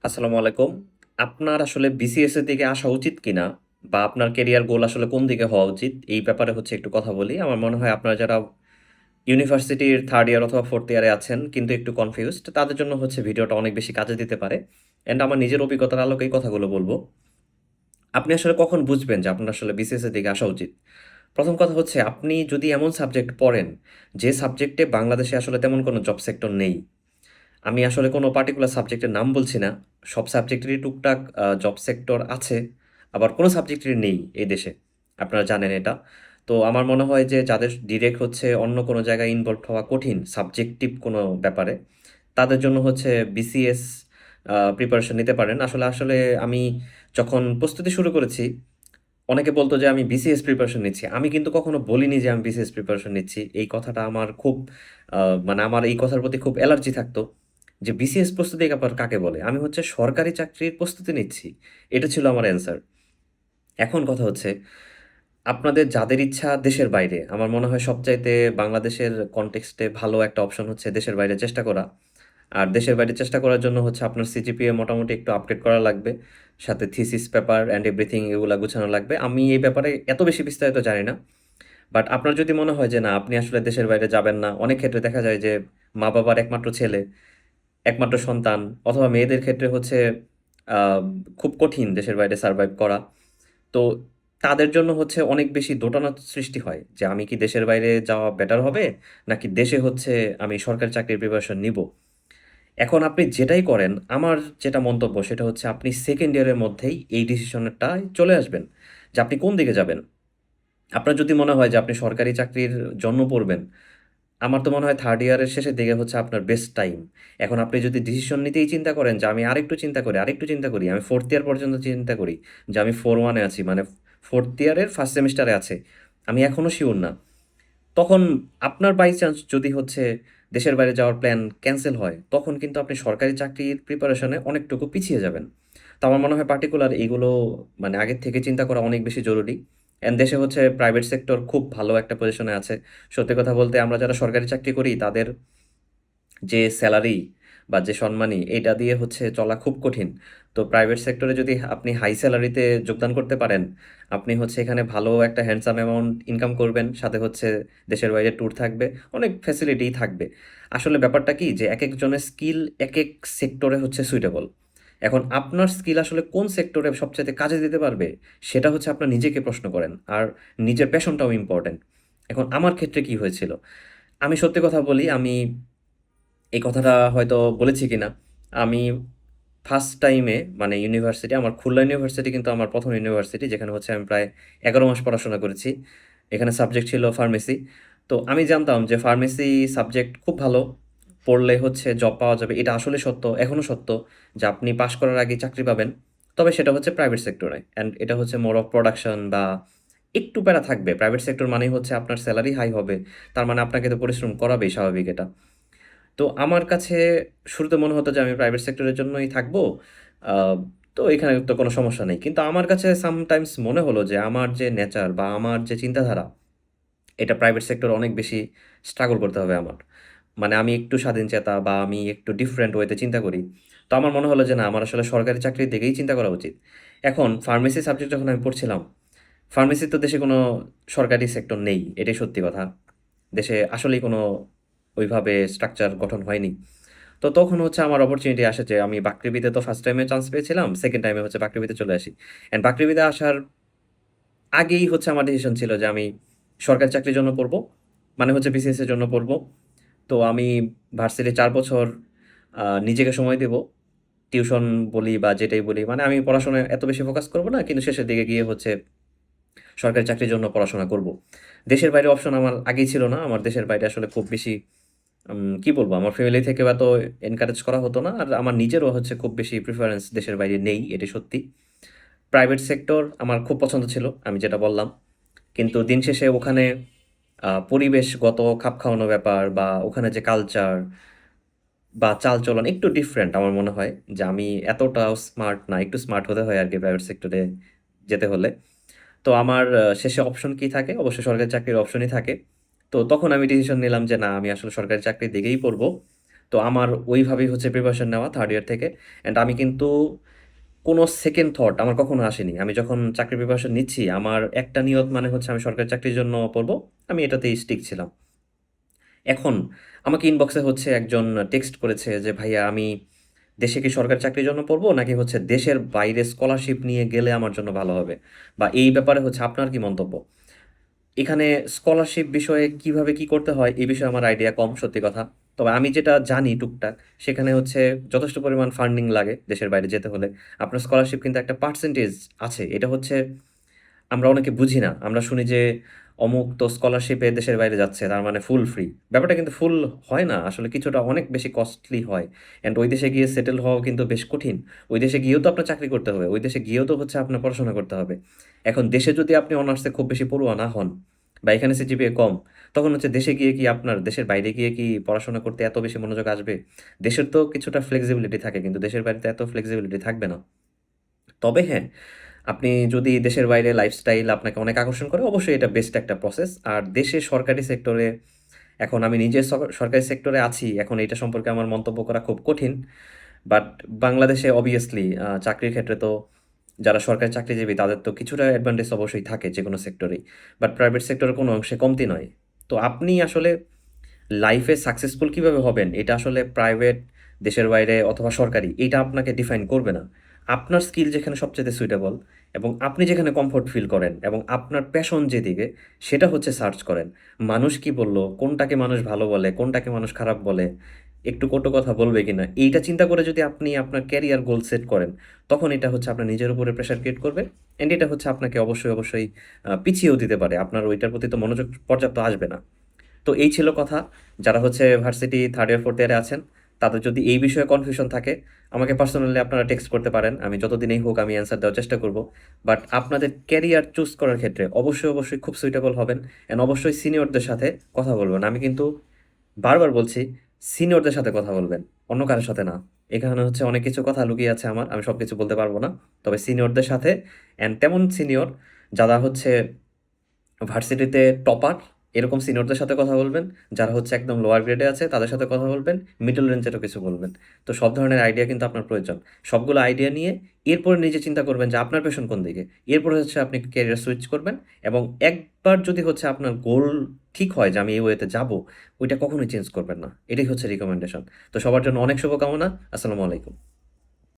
আসসালামু আলাইকুম। আপনার আসলে বিসিএস এর দিকে আসা উচিত কিনা? বা আপনার ক্যারিয়ার গোল আসলে কোন দিকে হওয়া উচিত? এই ব্যাপারে হচ্ছে একটু কথা বলি। আমার মনে হয় আপনারা যারা ইউনিভার্সিটির 3rd ইয়ার অথবা 4th ইয়ারে আছেন কিন্তু একটু কনফিউজড, তাদের জন্য হচ্ছে ভিডিওটা অনেক বেশি কাজে দিতে পারে। অ্যান্ড আমার নিজের অভিজ্ঞতার আলোকে এই কথাগুলো বলব। আপনি আসলে কখন বুঝবেন যে আপনার আসলে বিসিএস এর দিকে আসা উচিত? ১ম কথা হচ্ছে আপনি যদি এমন সাবজেক্ট পড়েন, যে সাবজেক্টে বাংলাদেশে আসলে তেমন কোনো জব সেক্টর নেই। আমি আসলে কোনো পার্টিকুলার সাবজেক্টের নাম বলছি না। সব সাবজেক্টেরই টুকটাক জব সেক্টর আছে। আবার কোনো সাবজেক্টেরই নেই এই দেশে। আপনারা জানেন এটা। তো আমার মনে হয় যে যাদের ডিরেক্ট হচ্ছে অন্য কোনো জায়গায় ইনভলভড হওয়া কঠিন, সাবজেক্টিভ কোনো ব্যাপারে, তাদের জন্য হচ্ছে বিসিএস প্রিপারেশন নিতে পারেন। আসলে আসলে আমি যখন প্রস্তুতি শুরু করেছি, অনেকে বলত যে আমি বিসিএস প্রিপারেশন নিচ্ছি। আমি কিন্তু কখনো বলিনি যে আমি বিসিএস প্রিপারেশন নিচ্ছি। এই কথাটা আমার খুব মানে আমার এই কথার প্রতি খুব অ্যালার্জি থাকতো। যে বিসিএস প্রস্তুতি আবার কাকে বলে? আমি হচ্ছে সরকারি চাকরির প্রস্তুতি নিচ্ছি। এটা ছিল আমার অ্যান্সার। এখন কথা হচ্ছে, আপনাদের যাদের ইচ্ছা দেশের বাইরে, আমার মনে হয় সবচাইতে বাংলাদেশের কনটেক্সটে ভালো একটা অপশন হচ্ছে দেশের বাইরে চেষ্টা করা। আর দেশের বাইরে চেষ্টা করার জন্য হচ্ছে আপনার সিজিপিএ মোটামুটি একটু আপগ্রেড করা লাগবে। সাথে থিসিস পেপার অ্যান্ড এভরিথিং এগুলা গুছানো লাগবে। আমি এই ব্যাপারে এত বেশি বিস্তারিত জানি না। বাট আপনার যদি মনে হয় যে না, আপনি আসলে দেশের বাইরে যাবেন না, অনেক ক্ষেত্রে দেখা যায় যে মা-বাবার একমাত্র ছেলে, একমাত্র সন্তান অথবা মেয়েদের ক্ষেত্রে হচ্ছে আ খুব কঠিন দেশের বাইরে সারভাইভ করা। তো তাদের জন্য হচ্ছে অনেক বেশি দোটানার সৃষ্টি হয় যে আমি কি দেশের বাইরে যাওয়া বেটার হবে? নাকি দেশে হচ্ছে আমি সরকারি চাকরির প্রিপারেশন নিবো? এখন আপনি যেটাই করেন, আমার যেটা মন্তব্য সেটা হচ্ছে আপনি 2nd ইয়ারের মধ্যেই এই ডিসিশনটায় চলে আসবেন যে আপনি কোন দিকে যাবেন। আপনার যদি মনে হয় যে আপনি সরকারি চাকরির জন্য পড়বেন, আমার তো মনে হয় 3rd ইয়ারের শেষের দিকে হচ্ছে আপনার বেস্ট টাইম। এখন আপনি যদি ডিসিশন নিতেই চিন্তা করেন যে আমি আরেকটু চিন্তা করি, আরেকটু চিন্তা করি, আমি 4th ইয়ার পর্যন্ত চিন্তা করি যে আমি 4-1 এ আছি, মানে 4th ইয়ারের 1st সেমিস্টারে আছে। আমি এখনো সিউর না। তখন আপনার বাই চান্স যদি হচ্ছে দেশের বাইরে যাওয়ার প্ল্যান ক্যানসেল হয়, তখন কিন্তু আপনি সরকারি চাকরির প্রিপারেশনে অনেকটুকু পিছিয়ে যাবেন। তো আমার মনে হয় পার্টিকুলার এগুলো মানে আগের থেকে চিন্তা করা অনেক বেশি জরুরি। অ্যান্ড দেশে হচ্ছে প্রাইভেট সেক্টর খুব ভালো একটা পজিশনে আছে। সত্যি কথা বলতে আমরা যারা সরকারি চাকরি করি তাদের যে সেলারি বা যে সম্মানী এটা দিয়ে হচ্ছে চলা খুব কঠিন। তো প্রাইভেট সেক্টরে যদি আপনি হাই সেলারিতে যোগদান করতে পারেন, আপনি হচ্ছে এখানে ভালো একটা হ্যান্ডসাম অ্যামাউন্ট ইনকাম করবেন। সাথে হচ্ছে দেশের বাইরে ট্যুর থাকবে, অনেক ফ্যাসিলিটিই থাকবে। আসলে ব্যাপারটা কি যে একেকজনের স্কিল একেক সেক্টরে হচ্ছে সুইটেবল। এখন আপনার স্কিল আসলে কোন সেক্টরে সবচাইতে কাজে দিতে পারবে, সেটা হচ্ছে আপনার নিজেকে প্রশ্ন করেন। আর নিজের প্যাশনটাও ইম্পোর্টেন্ট। এখন আমার ক্ষেত্রে কি হয়েছিল? আমি সত্যি কথা বলি, আমি এই কথাটা হয়তো বলেছি কিনা। আমি ফার্স্ট টাইমে মানে ইউনিভার্সিটি, আমার খুলনা ইউনিভার্সিটি কিন্তু আমার ১ম ইউনিভার্সিটি যেখানে হচ্ছে আমি প্রায় ১১ মাস পড়াশোনা করেছি। এখানে সাবজেক্ট ছিল ফার্মেসি। তো আমি জানতাম যে ফার্মেসি সাবজেক্ট খুব ভালো। পড়লে হচ্ছে জব পাওয়া যাবে। এটা আসলে সত্য, এখনো সত্য যে আপনি পাস করার আগেই চাকরি পাবেন। তবে সেটা হচ্ছে প্রাইভেট সেক্টরে। অ্যান্ড এটা হচ্ছে মোর অফ প্রোডাকশন বা একটু প্যারা থাকবে। প্রাইভেট সেক্টর মানেই হচ্ছে আপনার সেলারি হাই হবে। তার মানে আপনাকে তো পরিশ্রম করাবেই, স্বাভাবিক এটা। তো আমার কাছে শুরুতে মনে হতো যে আমি প্রাইভেট সেক্টরের জন্যই থাকবো। আ তো এখানে তো কোনো সমস্যা নেই। কিন্তু আমার কাছে সামটাইমস মনে হলো যে আমার যে নেচার বা আমার যে চিন্তাধারা, এটা প্রাইভেট সেক্টরে অনেক বেশি স্ট্রাগল করতে হবে আমার। মানে আমি একটু স্বাধীনচেতা বা আমি একটু ডিফারেন্ট ওয়েতে চিন্তা করি। তো আমার মনে হলো যে না, আমার আসলে সরকারি চাকরির দিকেই চিন্তা করা উচিত। এখন ফার্মেসি সাবজেক্ট যখন আমি পড়ছিলাম, ফার্মেসির তো দেশে কোনো সরকারি সেক্টর নেই। এটাই সত্যি কথা। দেশে আসলেই কোনো ওইভাবে স্ট্রাকচার গঠন হয়নি। তো তখন হচ্ছে আমার অপরচুনিটি আসে যে আমি বাকৃবিতে তো ফার্স্ট টাইমে চান্স পেয়েছিলাম। 2nd টাইমে হচ্ছে বাকৃবিতে চলে আসি। অ্যান্ড বাকৃবিতে আসার আগেই হচ্ছে আমার ডিসিশন ছিল যে আমি সরকারি চাকরির জন্য পড়বো। মানে হচ্ছে বিসিএস এর জন্য পড়বো। তো আমি ভার্সিটি ৪ বছর নিজেকে সময় দেব। টিউশন বলি বা যেটাই বলি, মানে আমি পড়াশোনায় এত বেশি ফোকাস করব না। কিন্তু শেষের দিকে গিয়ে হচ্ছে সরকারি চাকরির জন্য পড়াশোনা করব। দেশের বাইরে অপশন আমার আগেই ছিল না। আমার দেশের বাইরে আসলে খুব বেশি কি বলবো? আমার ফ্যামিলি থেকেও এত এনকারেজ করা হতো না। আর আমার নিজেরও হচ্ছে খুব বেশি প্রেফারেন্স দেশের বাইরে নেই, এটা সত্যি। প্রাইভেট সেক্টর আমার খুব পছন্দ ছিল, আমি যেটা বললাম। কিন্তু দিন শেষে ওখানে পরিবেশগত খাপ খাওয়ানো ব্যাপার বা ওখানে যে কালচার বা চালচলন একটু ডিফারেন্ট আমার মনে হয় যে আমি এতটাও স্মার্ট না, একটু স্মার্ট হতে হয় আরকি প্রাইভেট সেক্টরে যেতে হলে। তো আমার শেষে অপশন কি থাকে? অবশ্যই সরকারি চাকরির অপশনই থাকে। তো তখন আমি ডিসিশন নিলাম যে না, আমি আসলে সরকারি চাকরির দিকেই পড়বো। তো আমার ওইভাবেই হচ্ছে প্রিপারেশন নেওয়া থার্ড ইয়ার থেকে। অ্যান্ড আমি কিন্তু কোনো সেকেন্ড থট আমার কখনো আসেনি। আমি যখন চাকরির প্রিপারেশন নিচ্ছি, আমার একটা নিয়ত মানে হচ্ছে আমি সরকারি চাকরির জন্য পড়বো। আমি এটাতেই স্টিক ছিলাম। এখন আমাকে ইনবক্সে হচ্ছে একজন টেক্সট করেছে যে, "ভাইয়া আমি দেশে কি সরকারি চাকরির জন্য পড়বো? নাকি হচ্ছে দেশের বাইরে স্কলারশিপ নিয়ে গেলে আমার জন্য ভালো হবে? বা এই ব্যাপারে হচ্ছে আপনার কি মন্তব্য?" এখানে স্কলারশিপ বিষয়ে কিভাবে কি করতে হয় এই বিষয়ে আমার আইডিয়া কম, সত্যি কথা। তবে আমি যেটা জানি টুকটাক, সেখানে হচ্ছে যথেষ্ট পরিমাণ ফান্ডিং লাগে দেশের বাইরে যেতে হলে। আপনার স্কলারশিপ কিন্তু একটা পার্সেন্টেজ আছে। এটা হচ্ছে আমরা অনেকে বুঝি না। আমরা শুনি যে অমুক তো স্কলারশিপে দেশের বাইরে যাচ্ছে, তার মানে ফুল ফ্রি। ব্যাপারটা কিন্তু ফুল হয় না। আসলে কিছুটা অনেক বেশি কস্টলি হয়। অ্যান্ড ওই দেশে গিয়ে সেটেল হওয়াও কিন্তু বেশ কঠিন। ওই দেশে গিয়েও তো আপনার চাকরি করতে হবে। ওই দেশে গিয়েও তো হচ্ছে আপনার পড়াশোনা করতে হবে। এখন দেশে যদি আপনি অনার্সে খুব বেশি পড়ুয়া না হন, বা এখানে সিজিপিএ কম, তখন হচ্ছে দেশে গিয়ে কি আপনার দেশের বাইরে গিয়ে কি পড়াশোনা করতে এত বেশি মনোযোগ আসবে? দেশের তো কিছুটা ফ্লেক্সিবিলিটি থাকে, কিন্তু দেশের বাইরে তো এত ফ্লেক্সিবিলিটি থাকবে না। তবে হ্যাঁ, আপনি যদি দেশের বাইরে লাইফস্টাইল আপনাকে অনেক আকর্ষণ করে, অবশ্যই এটা বেস্ট একটা প্রসেস। আর দেশে সরকারি সেক্টরে, এখন আমি নিজে সরকারি সেক্টরে আছি, এখন এটা সম্পর্কে আমার মন্তব্য করা খুব কঠিন। বাট বাংলাদেশে অবভিয়াসলি চাকরির ক্ষেত্রে তো যারা সরকারি চাকরিজীবী তাদের তো কিছুটা অ্যাডভান্টেজ অবশ্যই থাকে যেকোনো সেক্টরেই। বাট প্রাইভেট সেক্টরে কোনো অংশে কমতি নয়। তো আপনি আসলে লাইফে সাকসেসফুল কিভাবে হবেন এটা আসলে প্রাইভেট, দেশের বাইরে অথবা সরকারি, এটা আপনাকে ডিফাইন করবে না। আপনার স্কিল যেখানে সবচেয়ে সুইটেবল এবং আপনি যেখানে কমফোর্ট ফিল করেন এবং আপনার প্যাশন যেদিকে, সেটা হচ্ছে সার্চ করেন। মানুষ কি বলল, কোনটাকে মানুষ ভালো বলে, কোনটাকে মানুষ খারাপ বলে, একটু কটু কথা বলবে কিনা, এইটা চিন্তা করে যদি আপনি আপনার ক্যারিয়ার গোল সেট করেন, তখন এটা হচ্ছে আপনার নিজের উপরে প্রেশার ক্রিয়েট করবে। অ্যান্ড এটা হচ্ছে আপনাকে অবশ্যই অবশ্যই পিছিয়েও দিতে পারে। আপনার ওইটার প্রতি তো মনোযোগ পর্যাপ্ত আসবে না। তো এই ছিল কথা। যারা হচ্ছে ভার্সিটি থার্ড ইয়ার ফোর্থ ইয়ারে আছেন, তাদের যদি এই বিষয়ে কনফিউশন থাকে, আমাকে পার্সোনালি আপনারা টেক্সট করতে পারেন। আমি যতদিনেই হোক আমি অ্যান্সার দেওয়ার চেষ্টা করব। বাট আপনাদের ক্যারিয়ার চুজ করার ক্ষেত্রে অবশ্যই অবশ্যই খুব সুইটেবল হবেন। অ্যান্ড অবশ্যই সিনিয়রদের সাথে কথা বলবেন। আমি কিন্তু বারবার বলছি, সিনিয়রদের সাথে কথা বলবেন, অন্য কারোর সাথে না। এখানে হচ্ছে অনেক কিছু কথা লুকিয়ে আছে আমার, আমি সব কিছু বলতে পারবো না। তবে সিনিয়রদের সাথে, অ্যান্ড তেমন সিনিয়র যারা হচ্ছে ভার্সিটিতে টপার, এরকম সিনিয়রদের সাথে কথা বলবেন। যারা হচ্ছে একদম লোয়ার গ্রেডে আছে তাদের সাথে কথা বলবেন। মিডল রেঞ্জেরও কিছু বলবেন। তো সব ধরনের আইডিয়া কিন্তু আপনার প্রয়োজন। সবগুলো আইডিয়া নিয়ে এরপরে নিজে চিন্তা করবেন যে আপনার প্যাশন কোন দিকে। এরপরে হচ্ছে আপনি ক্যারিয়ার সুইচ করবেন। এবং একবার যদি হচ্ছে আপনার গোল ঠিক হয় যে আমি এই ওয়েতে যাবো, ওইটা কখনোই চেঞ্জ করবেন না। এটাই হচ্ছে রিকমেন্ডেশন। তো সবার জন্য অনেক শুভকামনা। আসসালামু আলাইকুম।